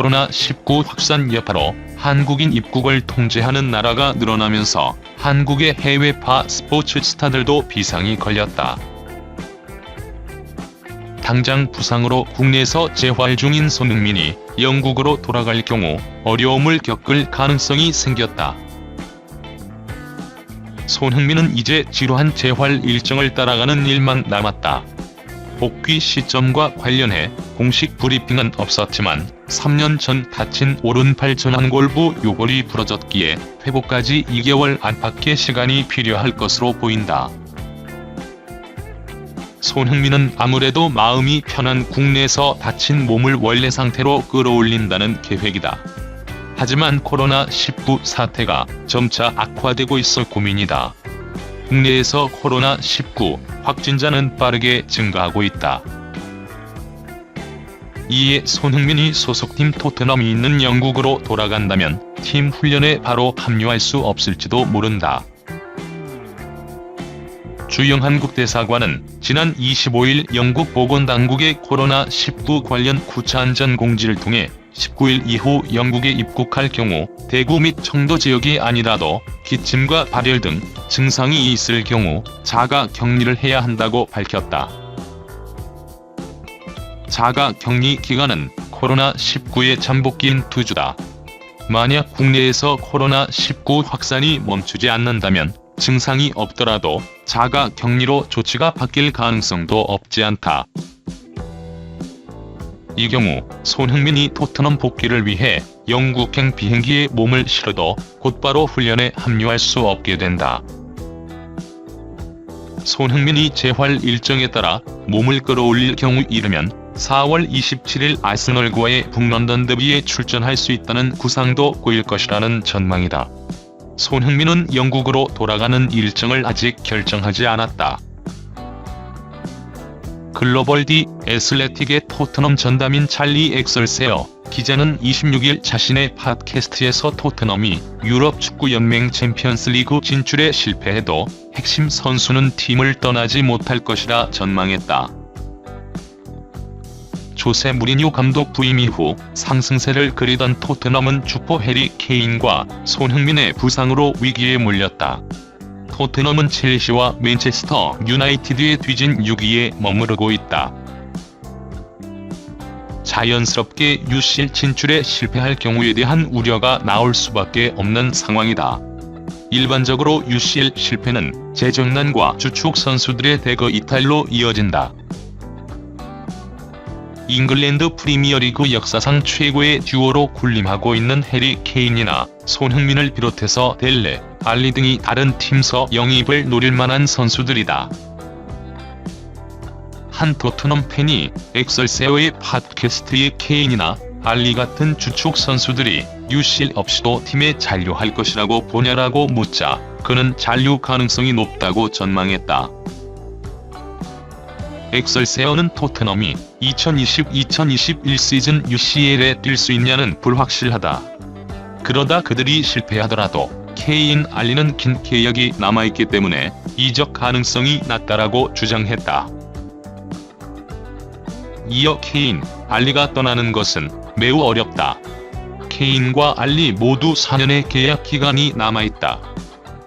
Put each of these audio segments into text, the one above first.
코로나19 확산 여파로 한국인 입국을 통제하는 나라가 늘어나면서 한국의 해외파 스포츠 스타들도 비상이 걸렸다. 당장 부상으로 국내에서 재활 중인 손흥민이 영국으로 돌아갈 경우 어려움을 겪을 가능성이 생겼다. 손흥민은 이제 지루한 재활 일정을 따라가는 일만 남았다. 복귀 시점과 관련해 공식 브리핑은 없었지만 3년 전 다친 오른팔 전완골부 요골이 부러졌기에 회복까지 2개월 안팎의 시간이 필요할 것으로 보인다. 손흥민은 아무래도 마음이 편한 국내에서 다친 몸을 원래 상태로 끌어올린다는 계획이다. 하지만 코로나19 사태가 점차 악화되고 있어 고민이다. 국내에서 코로나19 확진자는 빠르게 증가하고 있다. 이에 손흥민이 소속팀 토트넘이 있는 영국으로 돌아간다면 팀 훈련에 바로 합류할 수 없을지도 모른다. 주영 한국 대사관은 지난 25일 영국 보건당국의 코로나19 관련 9차 안전 공지를 통해 19일 이후 영국에 입국할 경우 대구 및 청도 지역이 아니라도 기침과 발열 등 증상이 있을 경우 자가 격리를 해야 한다고 밝혔다. 자가 격리 기간은 코로나19에 잠복기인 2주다. 만약 국내에서 코로나19 확산이 멈추지 않는다면 증상이 없더라도 자가 격리로 조치가 바뀔 가능성도 없지 않다. 이 경우 손흥민이 토트넘 복귀를 위해 영국행 비행기에 몸을 실어도 곧바로 훈련에 합류할 수 없게 된다. 손흥민이 재활 일정에 따라 몸을 끌어올릴 경우 이르면 4월 27일 아스널과의 북런던 더비에 출전할 수 있다는 구상도 꼬일 것이라는 전망이다. 손흥민은 영국으로 돌아가는 일정을 아직 결정하지 않았다. 글로벌 디 애슬레틱의 토트넘 전담인 찰리 엑설세어 기자는 26일 자신의 팟캐스트에서 토트넘이 유럽 축구연맹 챔피언스리그 진출에 실패해도 핵심 선수는 팀을 떠나지 못할 것이라 전망했다. 조세 무리뉴 감독 부임 이후 상승세를 그리던 토트넘은 주포 해리 케인과 손흥민의 부상으로 위기에 몰렸다. 토트넘은 첼시와 맨체스터 유나이티드에 뒤진 6위에 머무르고 있다. 자연스럽게 UCL 진출에 실패할 경우에 대한 우려가 나올 수밖에 없는 상황이다. 일반적으로 UCL 실패는 재정난과 주축 선수들의 대거 이탈로 이어진다. 잉글랜드 프리미어리그 역사상 최고의 듀오로 군림하고 있는 해리 케인이나 손흥민을 비롯해서 델레, 알리 등이 다른 팀서 영입을 노릴 만한 선수들이다. 한 토트넘 팬이 엑설세어의 팟캐스트에 케인이나 알리 같은 주축 선수들이 UCL 없이도 팀에 잔류할 것이라고 보냐라고 묻자 그는 잔류 가능성이 높다고 전망했다. 엑설세어는 토트넘이 2020-2021 시즌 UCL에 뛸 수 있냐는 불확실하다. 그러다 그들이 실패하더라도 케인, 알리는 긴 계약이 남아있기 때문에 이적 가능성이 낮다라고 주장했다. 이어 케인, 알리가 떠나는 것은 매우 어렵다. 케인과 알리 모두 4년의 계약 기간이 남아있다.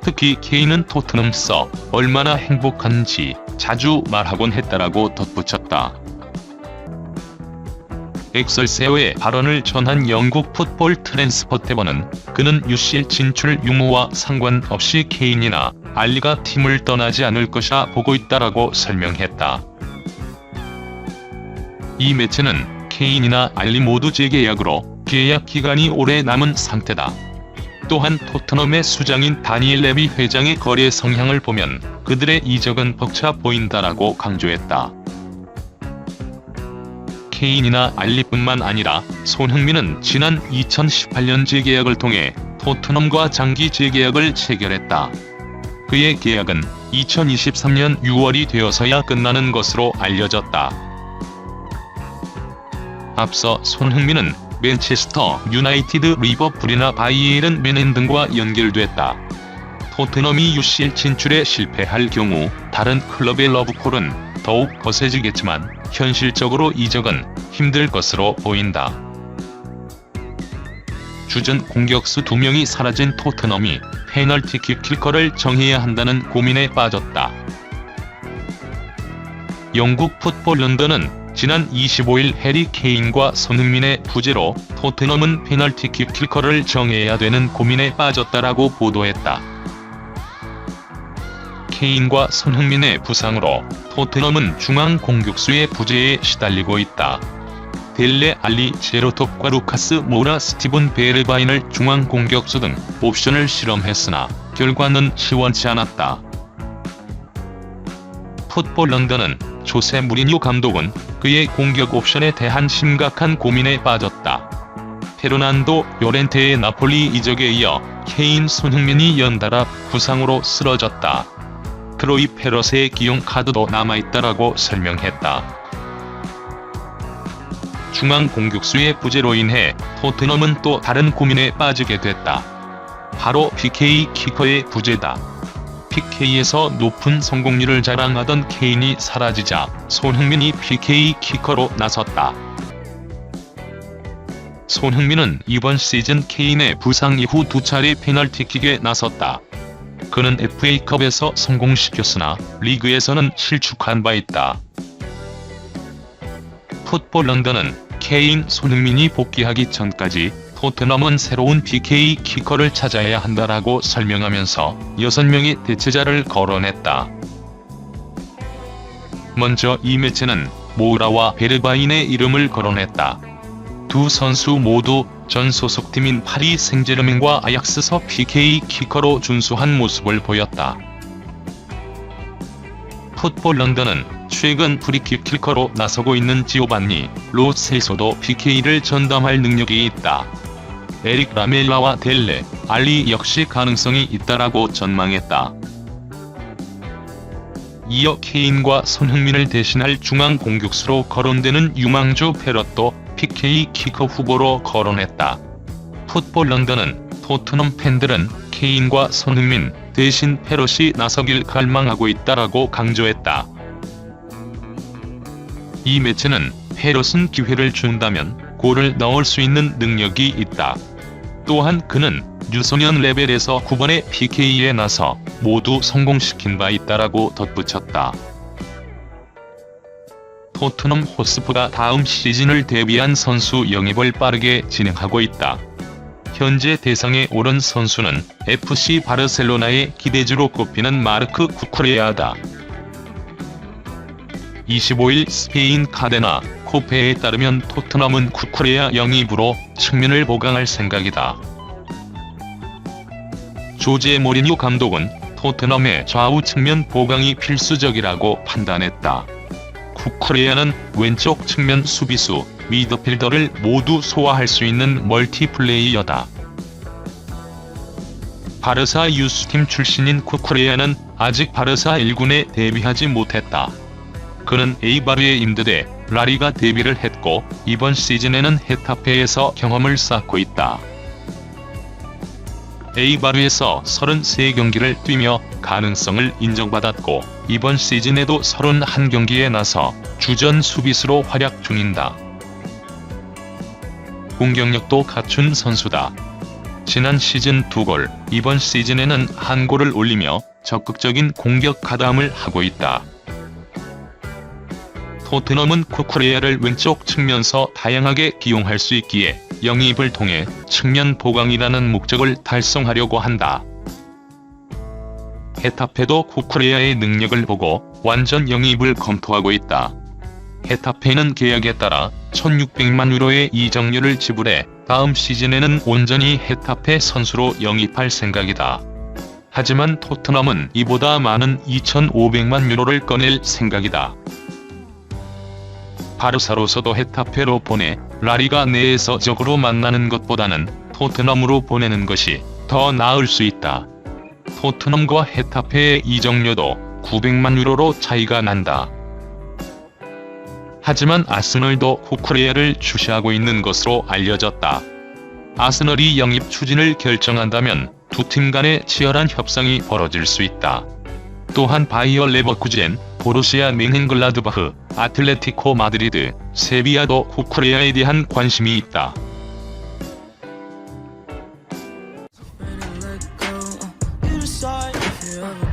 특히 케인은 토트넘서 얼마나 행복한지 자주 말하곤 했다라고 덧붙였다. 엑설세어의 발언을 전한 영국 풋볼 트랜스퍼테버는 그는 UCL 진출 유무와 상관없이 케인이나 알리가 팀을 떠나지 않을 것이라 보고 있다라고 설명했다. 이 매체는 케인이나 알리 모두 재계약으로 계약 기간이 오래 남은 상태다. 또한 토트넘의 수장인 다니엘 레비 회장의 거래 성향을 보면 그들의 이적은 벅차 보인다라고 강조했다. 케인이나 알리뿐만 아니라 손흥민은 지난 2018년 재계약을 통해 토트넘과 장기 재계약을 체결했다. 그의 계약은 2023년 6월이 되어서야 끝나는 것으로 알려졌다. 앞서 손흥민은 맨체스터 유나이티드, 리버풀이나 바이에른 뮌헨 등과 연결됐다. 토트넘이 UCL 진출에 실패할 경우 다른 클럽의 러브콜은 더욱 거세지겠지만 현실적으로 이적은 힘들 것으로 보인다. 주전 공격수 2명이 사라진 토트넘이 페널티킥 킬커를 정해야 한다는 고민에 빠졌다. 영국 풋볼 런던은 지난 25일 해리 케인과 손흥민의 부재로 토트넘은 페널티킥 킬커를 정해야 되는 고민에 빠졌다라고 보도했다. 케인과 손흥민의 부상으로 토트넘은 중앙 공격수의 부재에 시달리고 있다. 델레 알리 제로톱과 루카스 모라 스티븐 베르바인을 중앙 공격수 등 옵션을 실험했으나 결과는 시원치 않았다. 풋볼 런던은 조세 무리뉴 감독은 그의 공격 옵션에 대한 심각한 고민에 빠졌다. 페르난도 요렌테의 나폴리 이적에 이어 케인 손흥민이 연달아 부상으로 쓰러졌다. 크로이 페러스의 기용 카드도 남아있다라고 설명했다. 중앙 공격수의 부재로 인해 토트넘은 또 다른 고민에 빠지게 됐다. 바로 PK 키커의 부재다. PK에서 높은 성공률을 자랑하던 케인이 사라지자 손흥민이 PK 키커로 나섰다. 손흥민은 이번 시즌 케인의 부상 이후 2차례 페널티킥에 나섰다. 그는 FA컵에서 성공시켰으나 리그에서는 실축한 바 있다. 풋볼 런던은 케인, 손흥민이 복귀하기 전까지 토트넘은 새로운 PK 키커를 찾아야 한다라고 설명하면서 6명의 대체자를 거론했다. 먼저 이 매체는 모우라와 베르바인의 이름을 거론했다. 두 선수 모두 전 소속팀인 파리 생제르맹과 아약스서 PK 키커로 준수한 모습을 보였다. 풋볼 런던은 최근 프리킥 킬커로 나서고 있는 지오반니 로 셀소도 PK를 전담할 능력이 있다. 에릭 라멜라와 델레 알리 역시 가능성이 있다라고 전망했다. 이어 케인과 손흥민을 대신할 중앙 공격수로 거론되는 유망주 페럿도 PK 키커 후보로 거론했다. 풋볼 런던은 토트넘 팬들은 케인과 손흥민 대신 페럿이 나서길 갈망하고 있다라고 강조했다. 이 매체는 페럿은 기회를 준다면 골을 넣을 수 있는 능력이 있다. 또한 그는 유소년 레벨에서 9번의 PK에 나서 모두 성공시킨 바 있다라고 덧붙였다. 토트넘 호스퍼가 다음 시즌을 대비한 선수 영입을 빠르게 진행하고 있다. 현재 대상에 오른 선수는 FC 바르셀로나의 기대주로 꼽히는 마르크 쿠쿠레야다. 25일 스페인 카데나 코페에 따르면 토트넘은 쿠쿠레야 영입으로 측면을 보강할 생각이다. 조제 모리뉴 감독은 토트넘의 좌우 측면 보강이 필수적이라고 판단했다. 쿠쿠레야는 왼쪽 측면 수비수, 미드필더를 모두 소화할 수 있는 멀티플레이어다. 바르사 유스팀 출신인 쿠쿠레야는 아직 바르사 1군에 데뷔하지 못했다. 그는 에이바르에 임대돼 라리가 데뷔를 했고 이번 시즌에는 헤타페에서 경험을 쌓고 있다. 에이바르에서 33경기를 뛰며 가능성을 인정받았고 이번 시즌에도 31경기에 나서 주전 수비수로 활약 중인다. 공격력도 갖춘 선수다. 지난 시즌 2골, 이번 시즌에는 1골을 올리며 적극적인 공격 가담을 하고 있다. 토트넘은 쿠쿠레야를 왼쪽 측면서 다양하게 기용할 수 있기에 영입을 통해 측면 보강이라는 목적을 달성하려고 한다. 헤타페도 쿠쿠레야의 능력을 보고 완전 영입을 검토하고 있다. 헤타페는 계약에 따라 1,600만 유로의 이적료를 지불해 다음 시즌에는 온전히 헤타페 선수로 영입할 생각이다. 하지만 토트넘은 이보다 많은 2,500만 유로를 꺼낼 생각이다. 바르사로서도 헤타페로 보내 라리가 내에서 적으로 만나는 것보다는 토트넘으로 보내는 것이 더 나을 수 있다. 토트넘과 헤타페의 이적료도 900만 유로로 차이가 난다. 하지만 아스널도 쿠쿠레야를 주시하고 있는 것으로 알려졌다. 아스널이 영입 추진을 결정한다면 두 팀 간의 치열한 협상이 벌어질 수 있다. 또한 바이어 레버쿠젠, 보루시아 맹헨글라드바흐, 아틀레티코 마드리드, 세비야도 쿠쿠레야에 대한 관심이 있다. you ever